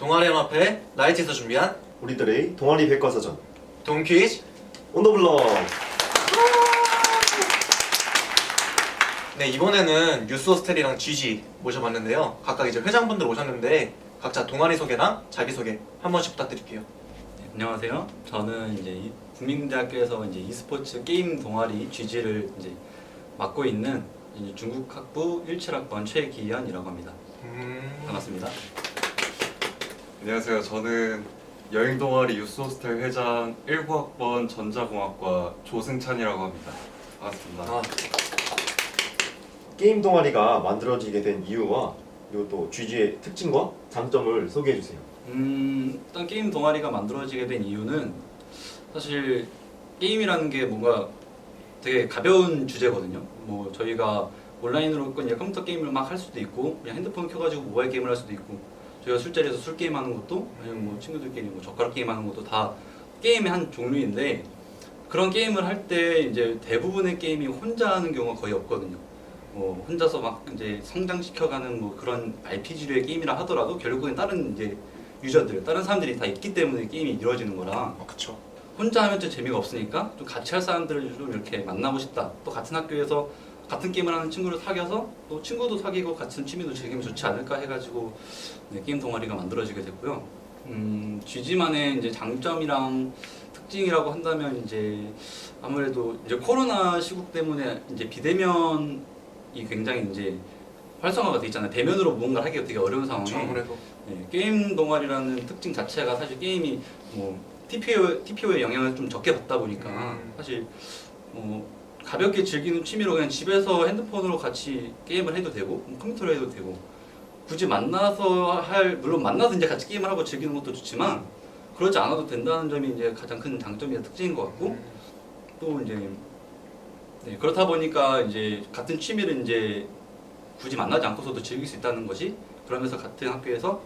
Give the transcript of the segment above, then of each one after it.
동아리 연합회 라이트에서 준비한 우리들의 동아리 백과사전 동퀴즈. 온더블럭. 네, 이번에는 뉴스호스텔이랑 GG 모셔봤는데요. 각각 이제 회장분들 오셨는데 각자 동아리 소개랑 자기소개 한 번씩 부탁드릴게요. 네, 안녕하세요. 저는 이제 국민대학교에서 이제 e스포츠 게임 동아리 GG를 이제 맡고 있는 이제 중국학부 17학번 최기현이라고 합니다. 반갑습니다. 안녕하세요. 저는 여행 동아리 유스호스텔 회장 19학번 전자공학과 조승찬이라고 합니다. 반갑습니다. 아, 게임 동아리가 만들어지게 된 이유와 그리고 또 GG의 특징과 장점을 소개해 주세요. 일단 게임 동아리가 만들어지게 된 이유는 사실 게임이라는 게 뭔가 되게 가벼운 주제거든요. 뭐 저희가 온라인으로 그냥 컴퓨터 게임을 막 할 수도 있고 그냥 핸드폰 켜가지고 모바일 게임을 할 수도 있고 저희가 술자리에서 술 게임 하는 것도 아니면 뭐 친구들끼리 뭐 젓가락 게임 하는 것도 다 게임의 한 종류인데 그런 게임을 할 때 이제 대부분의 게임이 혼자 하는 경우가 거의 없거든요. 뭐 혼자서 막 이제 성장시켜가는 뭐 그런 RPG류의 게임이라 하더라도 결국엔 다른 이제 유저들, 다른 사람들이 다 있기 때문에 게임이 이루어지는 거라 그쵸. 혼자 하면 좀 재미가 없으니까 좀 같이 할 사람들을 좀 이렇게 만나고 싶다. 또 같은 학교에서 같은 게임을 하는 친구를 사귀어서 또 친구도 사귀고 같은 취미도 즐기면 좋지 않을까 해가지고 네, 게임 동아리가 만들어지게 됐고요. GG만의 이제 장점이랑 특징이라고 한다면 이제 아무래도 이제 코로나 시국 때문에 이제 비대면이 굉장히 이제 활성화가 돼 있잖아요. 대면으로 무언가를 하기가 되게 어려운 상황에 그쵸, 아무래도. 네, 게임 동아리라는 특징 자체가 사실 게임이 뭐 TPO의 영향을 좀 적게 받다 보니까 사실 뭐 가볍게 즐기는 취미로 그냥 집에서 핸드폰으로 같이 게임을 해도 되고 컴퓨터로 해도 되고 굳이 만나서 물론 만나서 이제 같이 게임을 하고 즐기는 것도 좋지만 그러지 않아도 된다는 점이 이제 가장 큰 장점이나 특징인 것 같고 또 이제 네, 그렇다 보니까 이제 같은 취미를 이제 굳이 만나지 않고서도 즐길 수 있다는 것이 그러면서 같은 학교에서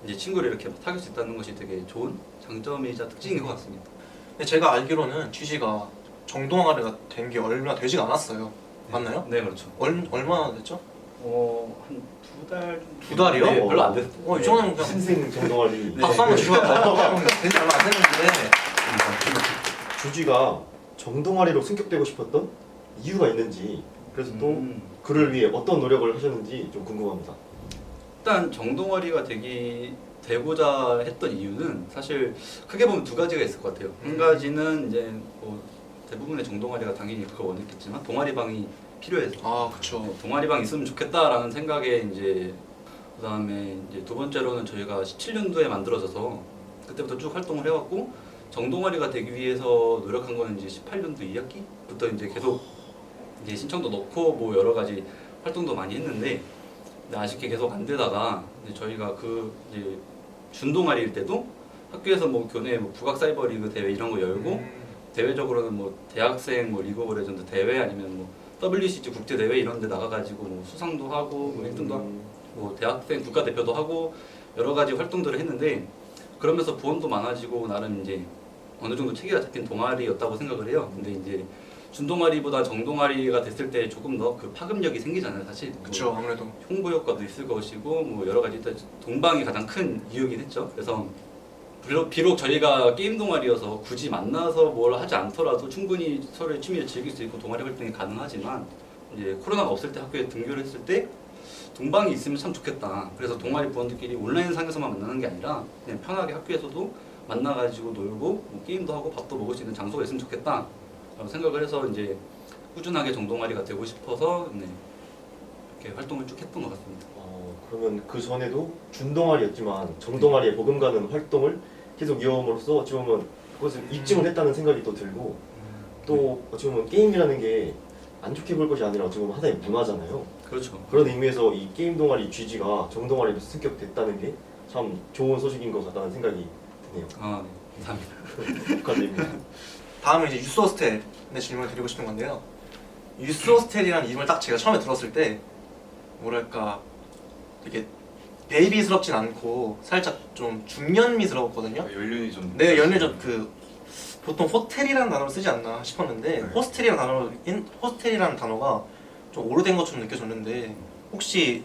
이제 친구를 이렇게 사귈 수 있다는 것이 되게 좋은 장점이자 특징인 것 같습니다. 근데 제가 알기로는 GG가 정동아리가 된 게 얼마 되지가 않았어요. 맞나요? 네, 그렇죠. 얼마나 됐죠? 한 두 달? 두 달이요? 네, 별로 안 됐어요. 이 정도면 그냥 신생 정동아리. 네. 박수 한번 주고 갈까요? 된지 얼마 안 됐는데. GG가 정동아리로 승격되고 싶었던 이유가 있는지 그래서 또 그를 위해 어떤 노력을 하셨는지 좀 궁금합니다. 일단 정동아리가 되고자 했던 이유는 사실 크게 보면 두 가지가 있을 것 같아요. 한 가지는 이제 뭐 대부분의 정동아리가 당연히 그걸 원했겠지만 동아리방이 필요해서 아, 그쵸. 동아리방 있으면 좋겠다라는 생각에 이제 그다음에 이제 두 번째로는 저희가 17년도에 만들어져서 그때부터 쭉 활동을 해왔고 정동아리가 되기 위해서 노력한 거는 이제 18년도 2학기부터 이제 계속 이제 신청도 넣고 뭐 여러 가지 활동도 많이 했는데 근데 아쉽게 계속 안 되다가 이제 저희가 그 이제 준동아리일 때도 학교에서 뭐 교내 뭐 북악 사이버 리그 대회 이런 거 열고 대외적으로는 뭐 대학생 뭐 리그 오브 레전드 대회 아니면 뭐 WCG 국제 대회 이런 데 나가가지고 뭐 수상도 하고 뭐 1등도 하고 뭐 대학생 국가대표도 하고 여러 가지 활동들을 했는데 그러면서 부원도 많아지고 나름 이제 어느 정도 체계가 잡힌 동아리였다고 생각을 해요. 근데 이제 준동아리보다 정동아리가 됐을 때 조금 더 그 파급력이 생기잖아요, 사실. 그쵸, 뭐 아무래도. 홍보 효과도 있을 것이고 뭐 여러 가지 일단 동방이 가장 큰 이유긴 했죠. 그래서 비록 저희가 게임 동아리여서 굳이 만나서 뭘 하지 않더라도 충분히 서로의 취미를 즐길 수 있고 동아리 활동이 가능하지만 이제 코로나가 없을 때 학교에 등교를 했을 때 동방이 있으면 참 좋겠다. 그래서 동아리 부원들끼리 온라인상에서만 만나는 게 아니라 그냥 편하게 학교에서도 만나가지고 놀고 뭐 게임도 하고 밥도 먹을 수 있는 장소가 있으면 좋겠다 라고 생각을 해서 이제 꾸준하게 정동아리가 되고 싶어서 네, 이렇게 활동을 쭉 했던 것 같습니다. 그러면 그 전에도 준동아리였지만 정동아리에 버금가는 활동을 계속 이어옴으로써 어찌 보면 그것을 입증을 했다는 생각이 또 들고 또 어찌 보면 게임이라는 게 안 좋게 볼 것이 아니라 어찌 보면 하나의 문화잖아요. 그렇죠. 그런 의미에서 이 게임 동아리 GG가 정동아리로 승격됐다는 게 참 좋은 소식인 것 같다는 생각이 드네요. 아, 네, 감사합니다. 축하드립니다. 다음은 이제 유스호스텔의 질문을 드리고 싶은 건데요. 유스호스텔이라는 이름을 딱 제가 처음에 들었을 때 뭐랄까 되게 베이비스럽진 않고 살짝 좀 중년미스러웠거든요. 연륜이 좀. 네, 연륜 좀 보통 호텔이라는 단어를 쓰지 않나 싶었는데 네. 호스텔이라는 단어가 좀 오래된 것처럼 느껴졌는데 혹시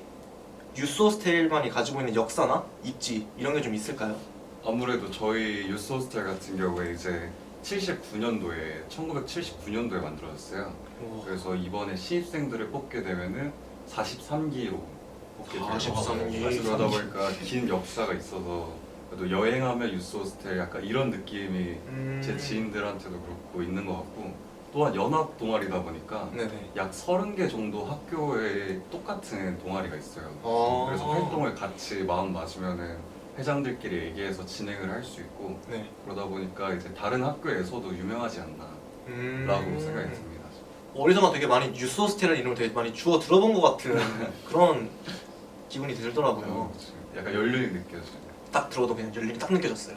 유스호스텔만이 가지고 있는 역사나 입지 이런 게 좀 있을까요? 아무래도 저희 유스호스텔 같은 경우에 이제 1979년도에 만들어졌어요. 그래서 이번에 신입생들을 뽑게 되면은 43기로 뽑게 돼요. 43기. 그러다 보니까 긴 역사가 있어서 그래도 여행하면 유스호스텔 약간 이런 느낌이 제 지인들한테도 그렇고 있는 것 같고, 또한 연합 동아리다 보니까 네네. 약 30개 정도 학교에 똑같은 동아리가 있어요. 그래서 활동을 같이 마음 맞으면은 회장들끼리 얘기해서 진행을 할 수 있고, 네. 그러다 보니까 이제 다른 학교에서도 유명하지 않나라고 생각이 듭니다. 어디서나 되게 많이 유스호스텔이라는 이름을 되게 많이 주워 들어본 것 같은 그런 기분이 들더라고요. 그렇죠. 약간 연륜이 느껴져요. 딱 들어도 그냥 열림이 딱 느껴졌어요.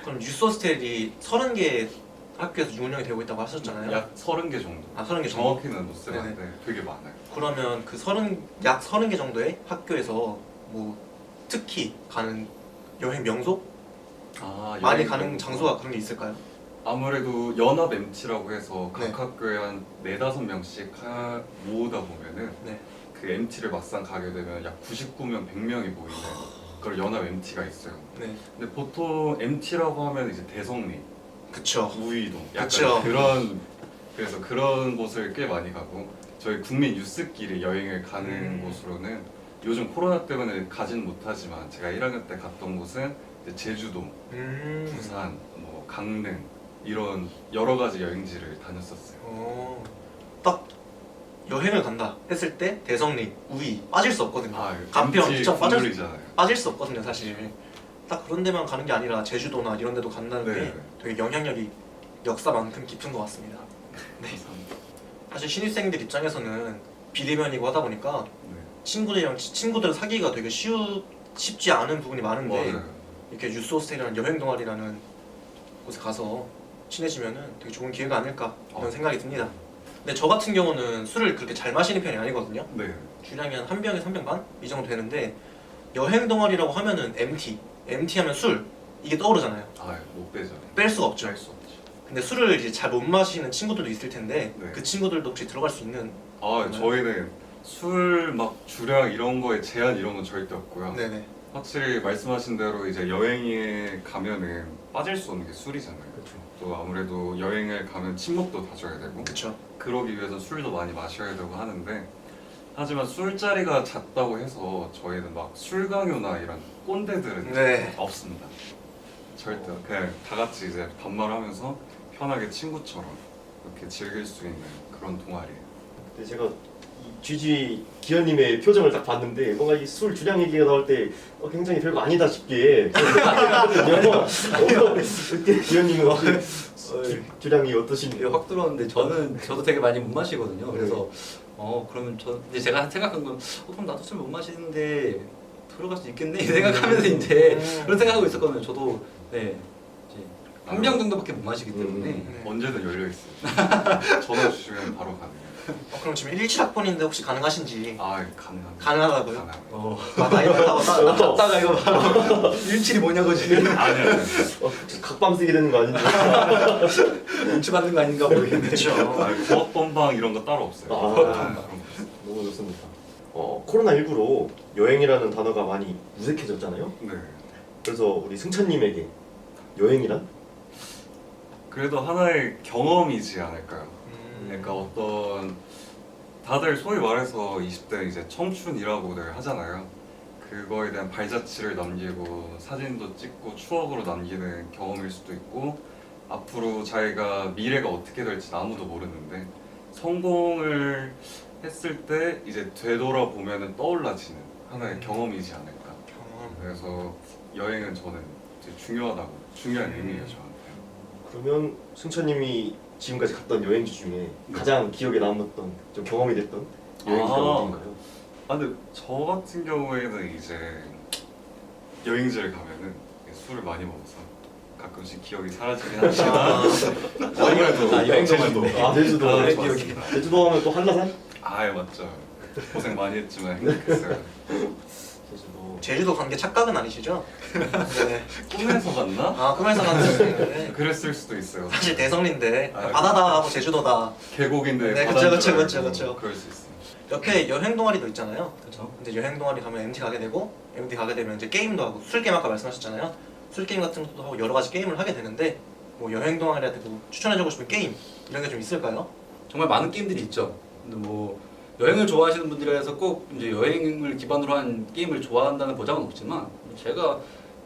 그럼 유스호스텔이 30개 학교에서 운영이 되고 있다고 하셨잖아요. 약 30개 정도. 아, 30개 정도? 정확히는 못 세봤는데 되게 많아요. 그러면 그 약 30개 정도의 학교에서 뭐 특히 가는 여행 명소? 많이 여행 가는 명소. 장소가 그런 게 있을까요? 아무래도 연합 MT라고 해서 각 네. 학교에 한 4-5명씩 모으다 보면은 네. 그 MT를 막상 가게 되면 약 99명, 100명이 모이는 그런 연합 MT가 있어요. 네. 근데 보통 MT라고 하면 이제 대성리, 그쵸. 우이동, 약간 그쵸. 그래서 그런 곳을 꽤 많이 가고, 저희 국민 유스끼리 여행을 가는 곳으로는 요즘 코로나 때문에 가진 못하지만 제가 1학년 때 갔던 곳은 이제 제주도, 부산, 뭐 강릉 이런 여러 가지 여행지를 다녔었어요. 딱 여행을 간다 했을 때 대성리, 우이 빠질 수 없거든요. 간편, MT 일정 국룰이잖아요. 빠질 수 없거든요, 사실. 딱 그런 데만 가는 게 아니라 제주도나 이런 데도 간다는 네. 게 되게 영향력이 역사만큼 깊은 것 같습니다. 네. 사실 신입생들 입장에서는 비대면이고 하다 보니까 네. 친구들을 사귀기가 되게 쉽지 않은 부분이 많은데 맞아요. 이렇게 유스호스텔이라는 여행 동아리라는 곳에 가서 친해지면은 되게 좋은 기회가 아닐까 이런 생각이 듭니다. 근데 저 같은 경우는 술을 그렇게 잘 마시는 편이 아니거든요. 네. 주량이 한 병에 3병 반? 이 정도 되는데 여행 동아리라고 하면은 MT 하면 술 이게 떠오르잖아요. 못 빼죠. 뺄 수가 없죠. 뺄수 없죠. 근데 술을 이제 잘 못 마시는 친구들도 있을 텐데 네. 그 친구들도 혹시 들어갈 수 있는 저희는 술 막 주량 이런 거에 제한 이런 건 절대 없고요. 네네. 확실히 말씀하신 대로 이제 여행에 가면은 빠질 수 없는 게 술이잖아요. 그렇죠. 또 아무래도 여행을 가면 친목도 다져야 되고, 그쵸. 그러기 위해서 술도 많이 마셔야 되고 하는데, 하지만 술자리가 잦다고 해서 저희는 막 술 강요나 이런 꼰대들은 네. 없습니다. 절대. 그냥 다 같이 이제 반말하면서 편하게 친구처럼 이렇게 즐길 수 있는 그런 동아리예요. 근데 제가 이 GG 기현님의 표정을 딱 봤는데 뭔가 이 술 주량 얘기가 나올 때 굉장히 별거 아니다 싶게 생각했거든요. 그때 기현님은 혹시 주량이 이게 어떠신가요? 확 들어왔는데 저도 되게 많이 못 마시거든요. 그래서 그러면 이제 제가 생각한 건 그럼 나도 술 못 마시는데 들어갈 수 있겠네 이 생각하면서 이제 그런 생각하고 있었거든요. 저도 네 이제 한 병 정도밖에 못 마시기 때문에 네. 언제든 열려 있어요. 전화 주시면 바로 가능해요. 그럼 지금 17학번인데 혹시 가능하신지? 가능합니다. 가능하다고요? 가능합니다. 나이 많다고 갔다가 이거 봐. 일칠이 뭐냐고 지금 아니요. 각밤 쓰게 되는 거 아닌지. 눈치 받는 거 아닌가 모르겠네. 그렇죠. 부업 번방 이런 거 따로 없어요. 아. 그런 거. 너무 좋습니다. 코로나19로 여행이라는 단어가 많이 무색해졌잖아요. 네. 그래서 우리 승찬님에게 여행이란? 그래도 하나의 경험이지 않을까요? 그러니까 어떤 다들 소위 말해서 20대 이제 청춘이라고들 하잖아요. 그거에 대한 발자취를 남기고 사진도 찍고 추억으로 남기는 경험일 수도 있고, 앞으로 자기가 미래가 어떻게 될지 아무도 모르는데 성공을 했을 때 이제 되돌아보면은 떠올라지는 하나의 경험이지 않을까. 그래서 여행은 저는 되게 중요한 의미예요, 저한테. 그러면 승찬님이 지금까지 갔던 여행지 중에 가장 기억에 남았던 좀 경험이 됐던 여행지가 어딘가요? 근데 저 같은 경우에는 이제 여행지를 가면은 술을 많이 먹어서 가끔씩 기억이 사라지긴 하지만 아무래도 제주도. 제주도. 아, 좋았습니다. 기억이. 제주도 하면 또 한라산? 맞죠. 고생 많이 했지만 행복했어요. 제주도. 제주도 간 게 착각은 아니시죠? 네. 꿈에서 갔나? 꿈에서 갔는데 그랬을 수도 있어요. 사실 대성리인데 아, 바다다 하고 제주도다. 계곡인데 네, 바다인 그쵸, 줄 그쵸, 알고 그쵸. 그럴 수 있어요. 옆에 여행 동아리도 있잖아요. 그렇죠. 근데 여행 동아리 가면 MT 가게 되고 MT 가게 되면 이제 게임도 하고 술 게임 아까 말씀하셨잖아요. 술 게임 같은 것도 하고 여러 가지 게임을 하게 되는데 뭐 여행 동아리한테 뭐 추천해주고 싶은 게임 이런 게 좀 있을까요? 정말 많은 게임들이 있죠. 근데 뭐 여행을 좋아하시는 분들이라서 꼭 이제 여행을 기반으로 한 게임을 좋아한다는 보장은 없지만 제가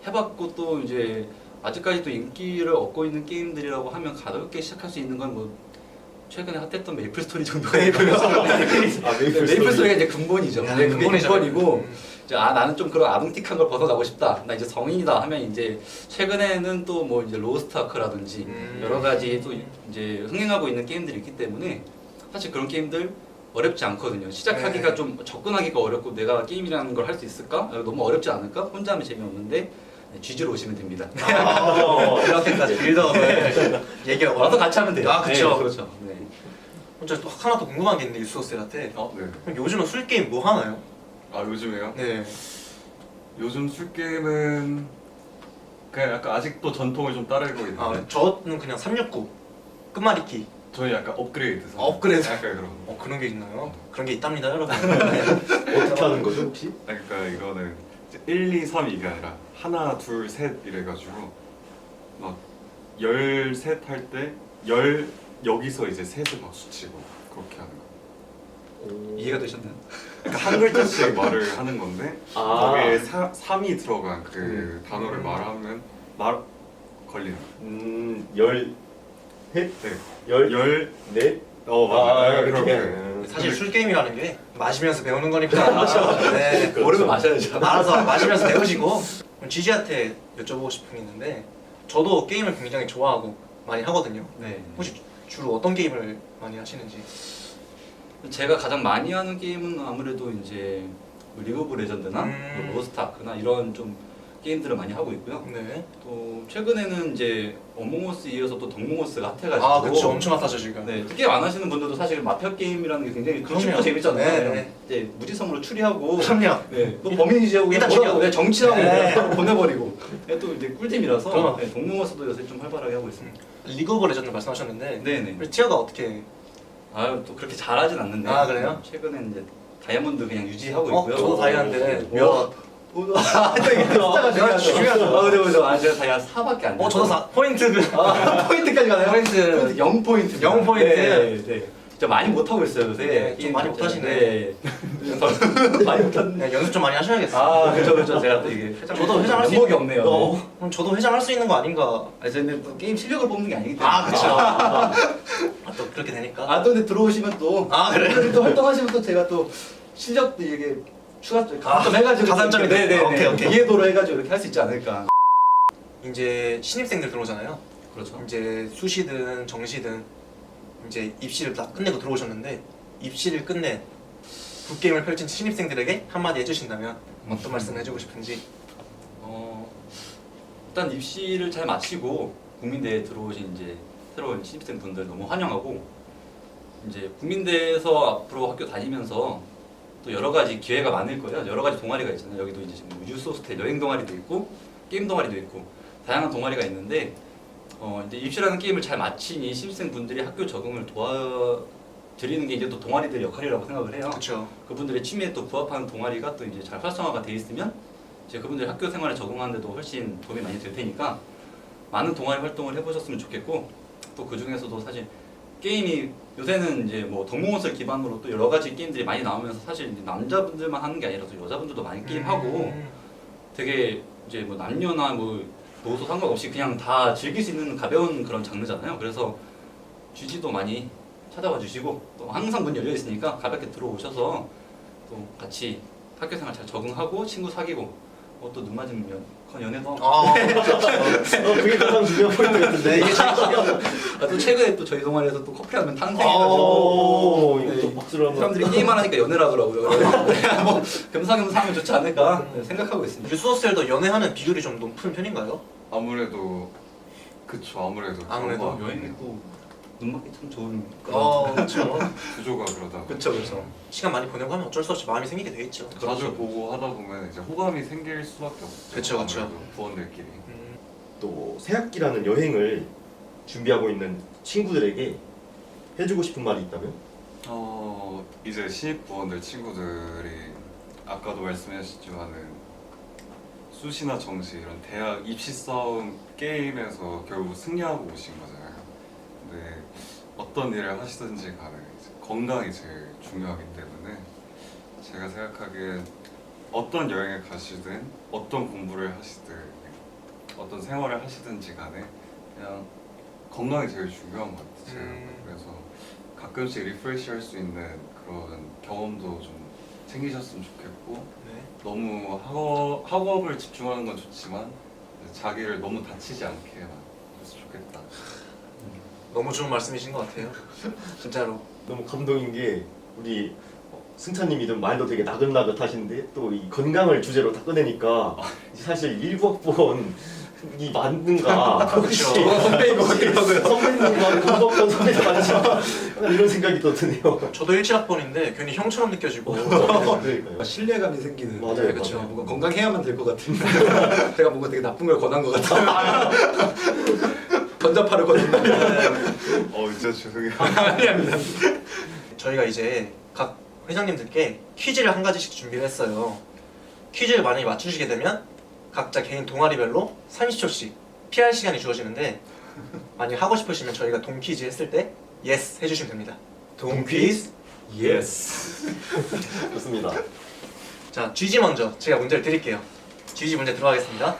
해봤고 또 이제 아직까지도 인기를 얻고 있는 게임들이라고 하면 가볍게 시작할 수 있는 건 뭐 최근에 핫했던 메이플 스토리 정도가 있고요. 메이플 스토리가 이제 근본이죠. 야, 그게 근본이죠. 근본이고 이제 나는 좀 그런 아동틱한 걸 벗어나고 싶다. 나 이제 성인이다 하면 이제 최근에는 또 뭐 이제 로스트 아크라든지 여러 가지 또 이제 흥행하고 있는 게임들이 있기 때문에 사실 그런 게임들 어렵지 않거든요. 시작하기가 네. 좀 접근하기가 어렵고 내가 게임이라는 걸 할 수 있을까? 너무 어렵지 않을까? 혼자 하면 재미없는데 GG로 오시면 됩니다. 이렇게까지 빌드업을 얘기하고 와서 같이 하면 돼요. 아, 그쵸. 네, 그렇죠. 네. 혼자 또 하나 더 궁금한 게 있는데 유스호스한테 네. 그럼 요즘은 술 게임 뭐 하나요? 아 요즘에요? 네. 요즘 술 게임은 그냥 약간 아직도 전통을 좀 따르고 있는데 아 저는 그냥 369 끝말잇기. 저희 약간 업그레이드. 업그레이드. 약간 그런 거. 그런 게 있나요? 그런 게 있답니다 여러분. 네. 어떻게 하는 거죠 혹시? 그러니까 이거는 이제 1, 2, 3 이게 아니라 하나, 둘, 셋 이래가지고 막 13 할 때 10 여기서 이제 셋을 막 수치고 그렇게 하는 거. 이해가 되셨나요? 그러니까 한 글자씩 말을 하는 건데 아. 거기에 3이 들어간 그 단어를 말하면 말 걸리는 거. 열 셋, 네. 열 넷. 맞아요. 그렇게. 그렇게. 사실 술 게임이라는 게 마시면서 배우는 거니까. 네. 모르면 마셔야죠. 알아서 마시면서 배우시고. GG한테 여쭤보고 싶은 게 있는데 저도 게임을 굉장히 좋아하고 많이 하거든요. 네. 혹시 주로 어떤 게임을 많이 하시는지? 제가 가장 많이 하는 게임은 아무래도 이제 뭐 리그 오브 레전드나 뭐 로스트 아크나 이런 좀 게임들을 많이 하고 있고요. 네. 또 최근에는 이제 어몽어스 이어서 또 덕몽어스가 핫해가지고 아 그렇죠. 엄청 핫하죠 지금. 네, 게임 안 하시는 분들도 사실 마피아 게임이라는 게 굉장히 그럼요. 쉽고 재밌잖아요. 네. 이제 무지성으로 추리하고 그럼요. 네, 또 범인이지하고 일단 그냥 죽여. 네, 정치하고 네. 그냥 보내버리고 네, 또 이제 꿀잼이라서 그럼. 네, 덕몽어스도 요새 좀 활발하게 하고 있습니다. 리그 오브 레전드 말씀하셨는데 네네. 우리 티어가 어떻게? 아유 또 그렇게 잘하진 않는데 아, 그래요? 최근에 이제 다이아몬드 그냥 유지하고 어, 있고요. 저도 다이아인데 와. 아, 이게 숫자가 내가 중요하죠. 아, 그죠. 아, 제가 다이아 4밖에 안 돼요. 저도 4포인트 포인트까지 가나요? 포인트. 0포인트. 0포인트. 네, 네. 진짜 많이 못하고 있어요, 요새. 네, 좀 게임 많이 자체는. 못하시네. 네. 많이 못하네. 네, 연습 좀 많이 하셔야겠어요. 아, 그죠. 제가 또 이게 회장. 저도 회장할 수 면목이 있- 없네요. 그럼 저도 회장할 수 있는 거 아닌가? 아, 저는 또 게임 실력을 뽑는 게 아니기 때문에. 아 그렇죠. 아, 또 그렇게 되니까. 아, 또 근데 들어오시면 또. 아, 그래요? 또 활동하시면 또 제가 또 실력도 이게 추가 좀 해가지고. 가산점이 네네. 오케이, 오케이. 이해도로 해가지고 이렇게 할 수 있지 않을까. 이제 신입생들 들어오잖아요. 그렇죠. 이제 수시든 정시든 이제 입시를 다 끝내고 들어오셨는데 입시를 끝낸 굿게임을 펼친 신입생들에게 한마디 해주신다면 어떤 말씀 해주고 싶은지. 일단 입시를 잘 마치고 국민대에 들어오신 이제 새로운 신입생 분들 너무 환영하고 이제 국민대에서 앞으로 학교 다니면서 또 여러 가지 기회가 많을 거예요. 여러 가지 동아리가 있잖아요. 여기도 이제 지금 유스호스텔 여행 동아리도 있고 게임 동아리도 있고 다양한 동아리가 있는데 이제 입시라는 게임을 잘 마친 이 신입생 분들이 학교 적응을 도와드리는 게 이제 또 동아리들의 역할이라고 생각을 해요. 그렇죠. 그분들의 취미에 또 부합하는 동아리가 또 이제 잘 활성화가 돼 있으면 이제 그분들이 학교 생활에 적응하는데도 훨씬 도움이 많이 될 테니까 많은 동아리 활동을 해보셨으면 좋겠고 또 그 중에서도 사실 게임이 요새는 이제 뭐 덕몽원설 기반으로 또 여러 가지 게임들이 많이 나오면서 사실 이제 남자분들만 하는 게 아니라 또 여자분들도 많이 게임하고 되게 이제 뭐 남녀나 뭐 노소 상관없이 그냥 다 즐길 수 있는 가벼운 그런 장르잖아요. 그래서 GG도 많이 찾아와 주시고 또 항상 문 열려 있으니까 가볍게 들어오셔서 또 같이 학교 생활 잘 적응하고 친구 사귀고 또 눈 맞으면 연애도 하고 아, 그게 가장 중요한 포인트 같은데. 네, 이게 제일 중요한. 또 최근에 또 저희 동아리에서 또 커플하면 탄생해가지고 오, 네, 이거 박수를 한번. 사람들이 게임만 하니까 연애를 하더라고요. 그래서 뭐 겸사겸사 하면 좋지 않을까 생각하고 있습니다. 유스호스텔도 연애하는 비율이 좀 높은 편인가요? 아무래도 그쵸. 아무래도 아무래도. 그런 거 여행이 또 눈맞기 참 좋은 그렇죠. 구조가 그러다. 그쵸. 시간 많이 보내고 하면 어쩔 수 없이 마음이 생기게 돼 있죠. 자주 보고 하다 보면 이제 호감이 생길 수밖에 없죠. 그쵸, 그쵸. 아무래도 부원들끼리. 또 새학기라는 여행을 준비하고 있는 친구들에게 해주고 싶은 말이 있다면? 이제 신입부원들 친구들이 아까도 말씀하셨지만은 수시나 정시 이런 대학 입시 싸움 게임에서 결국 승리하고 오신 거잖아요. 근데 어떤 일을 하시든지 간에 이제 건강이 제일 중요하기 때문에 제가 생각하기엔 어떤 여행을 가시든 어떤 공부를 하시든 어떤 생활을 하시든지 간에 그냥 건강이 제일 중요한 것 같아요. 그래서 가끔씩 리프레시 할 수 있는 그런 경험도 좀 챙기셨으면 좋겠고 네. 너무 학업을 집중하는 건 좋지만 자기를 너무 다치지 않게만 했으면 좋겠다. 너무 좋은 말씀이신 것 같아요. 진짜로. 너무 감동인 게 우리 승찬님이든 말도 되게 나긋나긋 하신데 또 이 건강을 주제로 다 꺼내니까 사실 19학번이 맞는가 혹시 선배인 것 같기도 하고요. 선배님과 공부학번 선배님 맞는가 약간 이런 생각이 또 드네요. 저도 17학번인데 괜히 형처럼 느껴지고. 그러니까요. 신뢰감이 생기는. 맞아요, 네, 그렇죠. 맞아요. 뭔가 건강해야만 될 것 같은. 제가 뭔가 되게 나쁜 걸 권한 것 같아요. 전자파를 권한다. 진짜 죄송해요. 아닙니다. 저희가 이제 각 회장님들께 퀴즈를 한 가지씩 준비를 했어요. 퀴즈를 만약에 맞추시게 되면 각자 개인 동아리별로 30초씩 PR 시간이 주어지는데 만약에 하고 싶으시면 저희가 동 퀴즈 했을 때 예스 해주시면 됩니다. 동 퀴즈. 예스. 좋습니다. 자, GG 먼저 제가 문제를 드릴게요. GG 문제 들어가겠습니다.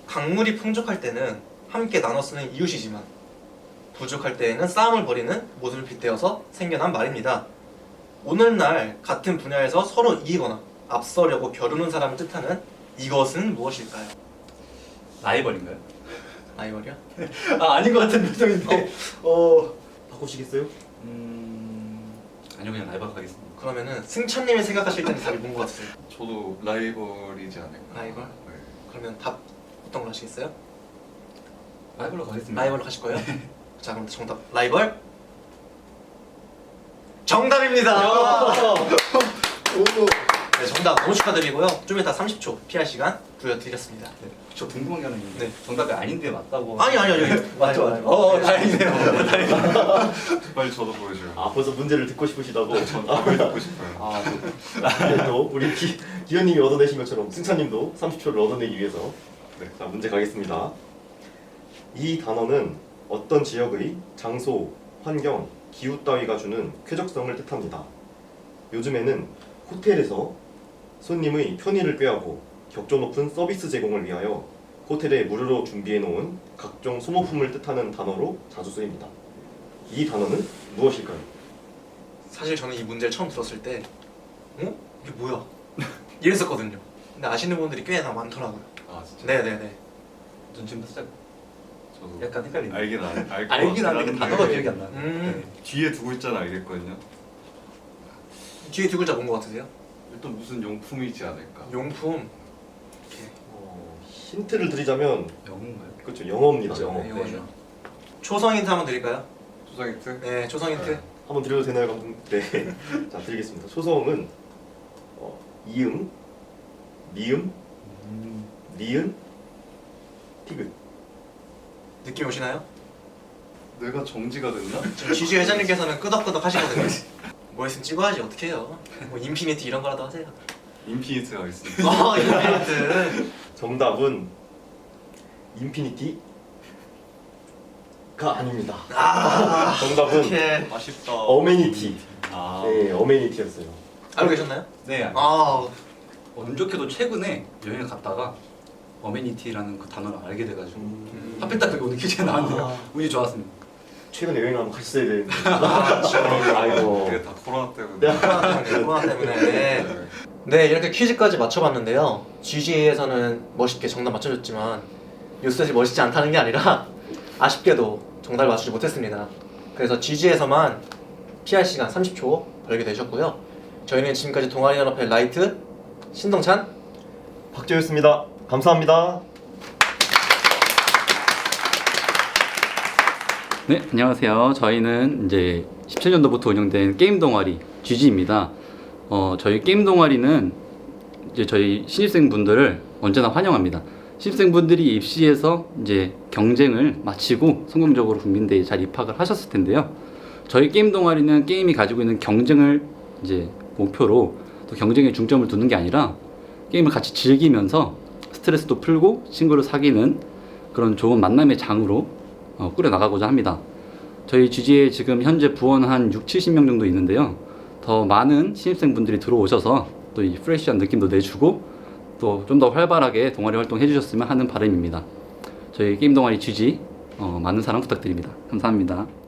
강물이 풍족할 때는 함께 나눠 쓰는 이웃이지만 부족할 때에는 싸움을 벌이는 모습을 빗대어서 생겨난 말입니다. 오늘날 같은 분야에서 서로 이기거나 앞서려고 겨루는 사람을 뜻하는 이것은 무엇일까요? 라이벌인가요? 라이벌이요? 아닌 것 같은 표정인데. 바꾸시겠어요? 아니요, 그냥 라이벌 가겠습니다. 그러면은 승찬님이 생각하실 때는 답이 뭔 것 같으세요? 저도 라이벌이지 않을까. 라이벌? 네. 그러면 답 어떤 걸 하시겠어요? 라이벌로 가겠습니다. 라이벌로 가실 거예요? 자, 그럼 정답 라이벌? 정답입니다! 네, 정답 너무 축하드리고요. 좀 이따 30초 PR 시간 부여드리겠습니다. 네. 저 궁금한 게 하나 있는데 네. 정답이 아닌데 맞다고. 아니. 맞죠. 다행이네요. 빨리 저도 보여줘요. 벌써 문제를 듣고 싶으시다고. 전 답을 듣고 싶어요. 네, 또 우리 기현님이 얻어내신 것처럼 승찬님도 30초를 얻어내기 위해서 네. 자 문제 가겠습니다. 이 단어는 어떤 지역의 장소, 환경, 기후 따위가 주는 쾌적성을 뜻합니다. 요즘에는 호텔에서 손님의 편의를 꾀하고 격조 높은 서비스 제공을 위하여 호텔에 무료로 준비해 놓은 각종 소모품을 뜻하는 단어로 자주 쓰입니다. 이 단어는 무엇일까요? 사실 저는 이 문제를 처음 들었을 때 어? 이게 뭐야? 이랬었거든요. 근데 아시는 분들이 꽤나 많더라고요. 아 진짜. 네네네. 전 지금 살짝 저도 약간 헷갈리네. 알긴 하는데 그 단어가 기억이 안 나. 뒤에 두 글자는 알겠거든요. 뒤에 두 글자 뭔 것 같으세요? 일단 무슨 용품이지 않을까. 용품. 힌트를 드리자면 영어인가요? 그렇죠, 영어입니다. 그렇죠, 영어. 네, 영어죠. 초성 힌트 한번 드릴까요? 초성 힌트? 네, 초성 힌트. 네. 한번 드려도 되나요, 감독님? 네. 자, 드리겠습니다. 초성은 이응, 미음, 니은, 티귿. 느낌 오시나요? 내가 정지가 됐나? 지금 GG 회장님께서는 끄덕끄덕 하시거든요. 뭐 있으면 찍어야지 어떻게 해요? 뭐 인피니티 이런 거라도 하세요. 인피니트가 있습니다. 인피니트. 정답은 인피니티가 아닙니다. 정답은 이렇게 아쉽다. 어메니티. 아, 네, 어메니티였어요. 알고 계셨나요? 네. 아, 운 좋게도 최근에 여행을 갔다가 어메니티라는 그 단어를 알게 돼가지고 하필 딱 그게 오늘 퀴즈에 나왔네요. 운이 좋았습니다. 최근에 여행을 한번 갔어야 되는데. 그렇죠. 아이고. 그게 다 코로나 때문에. 코로나 때문에. 네. 네, 이렇게 퀴즈까지 맞춰봤는데요. GG에서는 멋있게 정답 맞춰줬지만 뉴스에서 멋있지 않다는 게 아니라 아쉽게도 정답을 맞추지 못했습니다. 그래서 GG에서만 PR 시간 30초 벌게 되셨고요. 저희는 지금까지 동아리연합회 라이트 신동찬, 박재였습니다. 감사합니다. 네, 안녕하세요. 저희는 이제 17년도부터 운영된 게임 동아리 GG입니다. 저희 게임 동아리는 이제 저희 신입생 분들을 언제나 환영합니다. 신입생 분들이 입시에서 이제 경쟁을 마치고 성공적으로 국민대에 잘 입학을 하셨을 텐데요. 저희 게임 동아리는 게임이 가지고 있는 경쟁을 이제 목표로 또 경쟁에 중점을 두는 게 아니라 게임을 같이 즐기면서 스트레스도 풀고 친구를 사귀는 그런 좋은 만남의 장으로 꾸려 나가고자 합니다. 저희 GG에 지금 현재 부원 한 6, 70명 정도 있는데요. 더 많은 신입생분들이 들어오셔서 또 이 프레시한 느낌도 내주고 또 좀 더 활발하게 동아리 활동해 주셨으면 하는 바람입니다. 저희 게임 동아리 GG 많은 사랑 부탁드립니다. 감사합니다.